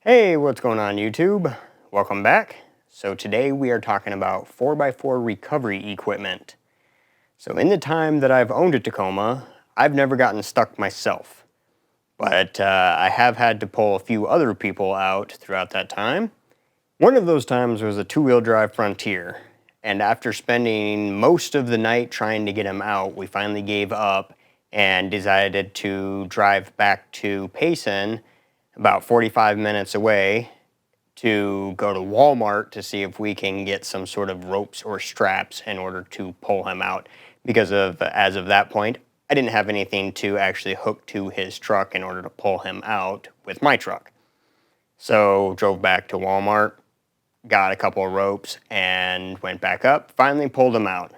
Hey, what's going on YouTube? Welcome back. So today we are talking about 4x4 recovery equipment. So in the time that I've owned a Tacoma, I've never gotten stuck myself. But I have had to pull a few other people out throughout that time. One of those times was a two-wheel drive Frontier. And after spending most of the night trying to get him out, we finally gave up and decided to drive back to Payson, about 45 minutes away, to go to Walmart to see if we can get some sort of ropes or straps in order to pull him out. Because as of that point, I didn't have anything to actually hook to his truck in order to pull him out with my truck. So drove back to Walmart, got a couple of ropes, and went back up, finally pulled him out.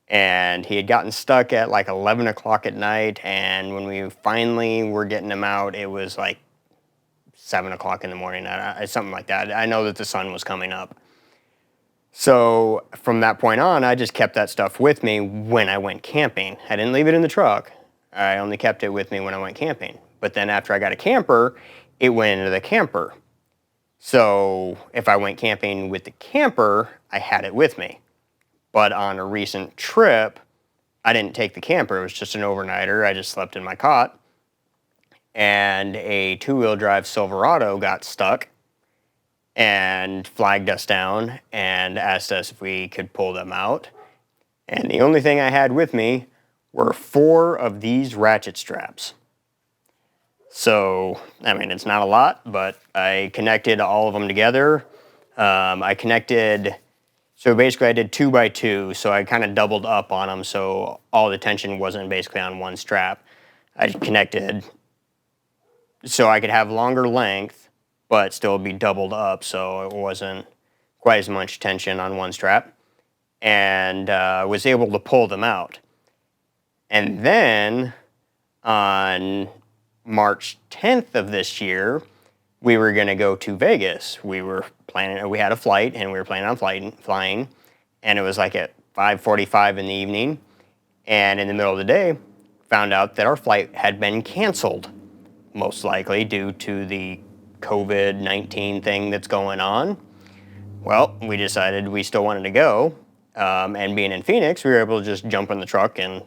And he had gotten stuck at like 11 o'clock at night, and when we finally were getting him out, it was like 7 o'clock in the morning, something like that. I know that the sun was coming up. So from that point on, I just kept that stuff with me when I went camping. I didn't leave it in the truck. I only kept it with me when I went camping. But then after I got a camper, it went into the camper. So if I went camping with the camper, I had it with me. But on a recent trip, I didn't take the camper. It was just an overnighter. I just slept in my cot. And a two-wheel drive Silverado got stuck and flagged us down and asked us if we could pull them out. And the only thing I had with me were 4 of these ratchet straps. So, I mean, it's not a lot, but I connected all of them together. So basically I did 2x2, so I kind of doubled up on them, so all the tension wasn't basically on one strap. I connected so I could have longer length, but still be doubled up, so it wasn't quite as much tension on one strap, and was able to pull them out. And then on March 10th of this year, we were going to go to Vegas. We had a flight, and we were planning on flying, and it was like at 5:45 in the evening, and in the middle of the day, found out that our flight had been canceled, most likely due to the COVID-19 thing that's going on. Well, we decided we still wanted to go, and being in Phoenix, we were able to just jump in the truck and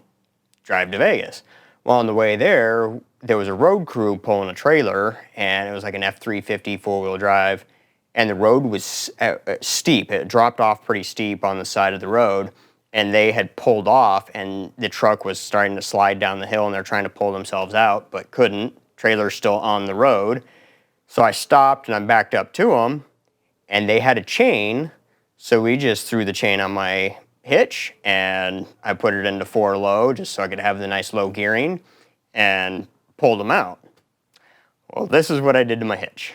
drive to Vegas. Well, on the way there was a road crew pulling a trailer, and it was like an F-350 four-wheel drive, and the road was steep. It dropped off pretty steep on the side of the road, and they had pulled off, and the truck was starting to slide down the hill, and they're trying to pull themselves out, but couldn't. Trailer's still on the road. So I stopped, and I backed up to them, and they had a chain, so we just threw the chain on my hitch, and I put it into 4 low just so I could have the nice low gearing, and pulled them out. Well, this is what I did to my hitch.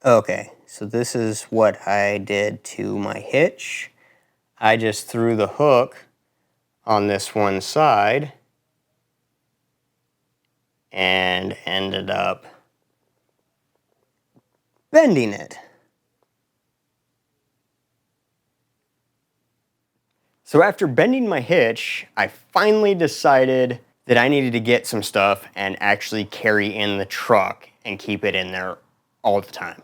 Okay, so this is what I did to my hitch. I just threw the hook on this one side and ended up bending it. So after bending my hitch, I finally decided that I needed to get some stuff and actually carry in the truck and keep it in there all the time.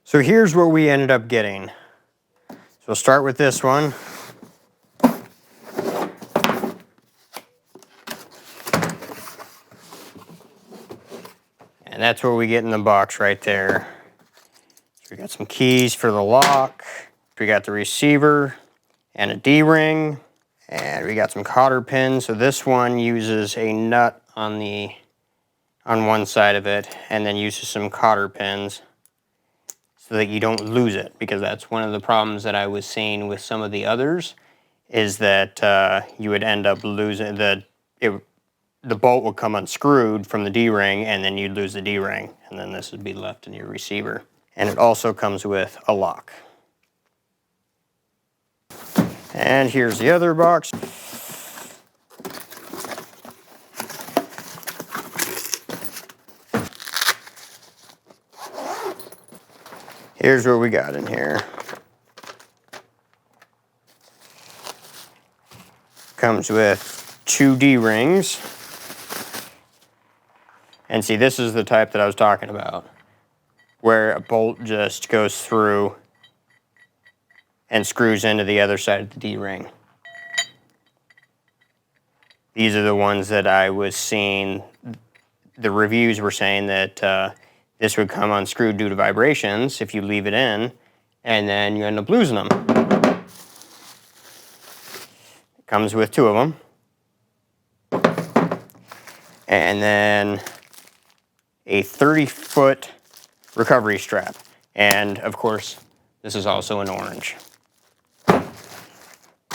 So here's what we ended up getting. So we'll start with this one. And that's what we get in the box right there. So we got some keys for the lock. We got the receiver and a D-ring. And we got some cotter pins. So this one uses a nut on one side of it, and then uses some cotter pins so that you don't lose it, because that's one of the problems that I was seeing with some of the others, is that you would end up losing the bolt would come unscrewed from the D-ring, and then you'd lose the D-ring, and then this would be left in your receiver. And it also comes with a lock. And here's the other box. Here's what we got in here. Comes with 2 D-rings. And see, this is the type that I was talking about, where a bolt just goes through and screws into the other side of the D-ring. These are the ones that I was seeing. The reviews were saying that this would come unscrewed due to vibrations if you leave it in, and then you end up losing them. It comes with 2 of them. And then a 30-foot recovery strap. And of course, this is also in orange.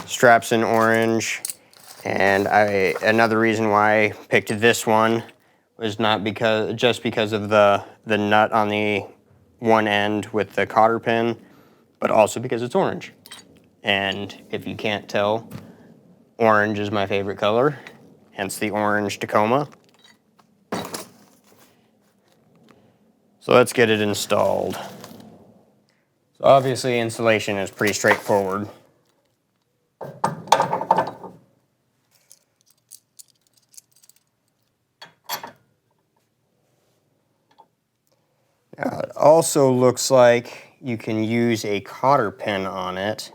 Straps in orange. And another reason why I picked this one was not just because of the nut on the one end with the cotter pin, but also because it's orange. And if you can't tell, orange is my favorite color, hence the orange Tacoma. So let's get it installed. So obviously installation is pretty straightforward. Now it also looks like you can use a cotter pin on it.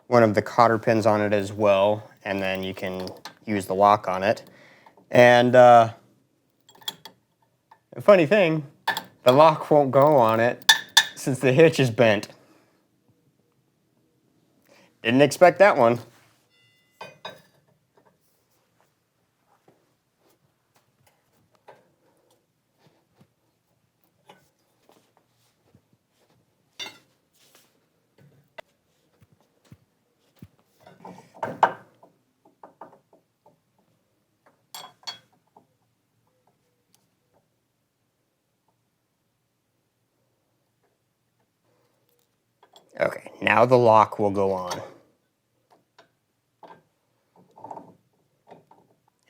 One of the cotter pins on it as well, and then you can use the lock on it. And a funny thing, the lock won't go on it since the hitch is bent. Didn't expect that one. Okay, now the lock will go on.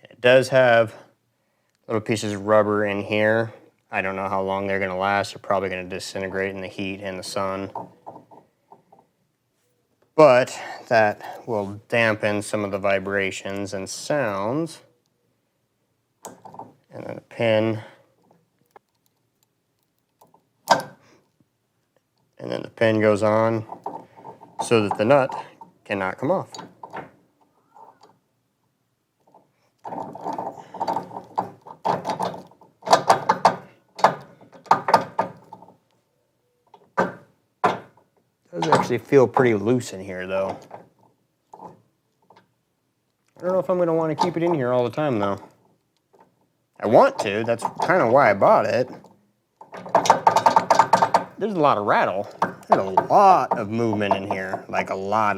It does have little pieces of rubber in here. I don't know how long they're going to last. They're probably going to disintegrate in the heat and the sun. But that will dampen some of the vibrations and sounds. And then a pin. And then the pin goes on so that the nut cannot come off. It does actually feel pretty loose in here though. I don't know if I'm going to want to keep it in here all the time though. I want to, that's kind of why I bought it. There's a lot of rattle. There's a lot of movement in here, like a lot.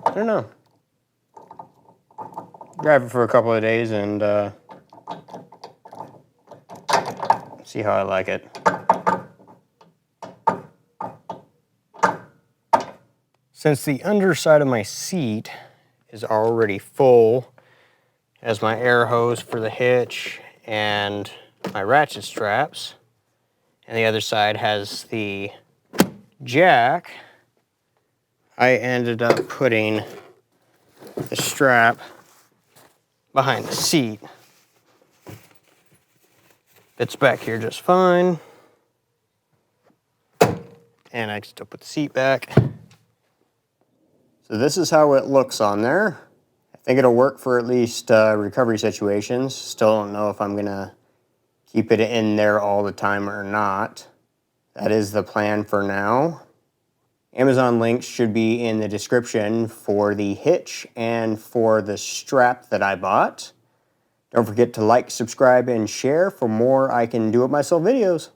I don't know. Drive it for a couple of days and see how I like it. Since the underside of my seat is already full, as my air hose for the hitch and my ratchet straps, and the other side has the jack, I ended up putting the strap behind the seat. Fits back here just fine. And I can still put the seat back. So this is how it looks on there. I think it'll work for at least recovery situations. Still don't know if I'm gonna keep it in there all the time or not. That is the plan for now. Amazon links should be in the description for the hitch and for the strap that I bought. Don't forget to like, subscribe, and share for more I Can Do It Myself videos.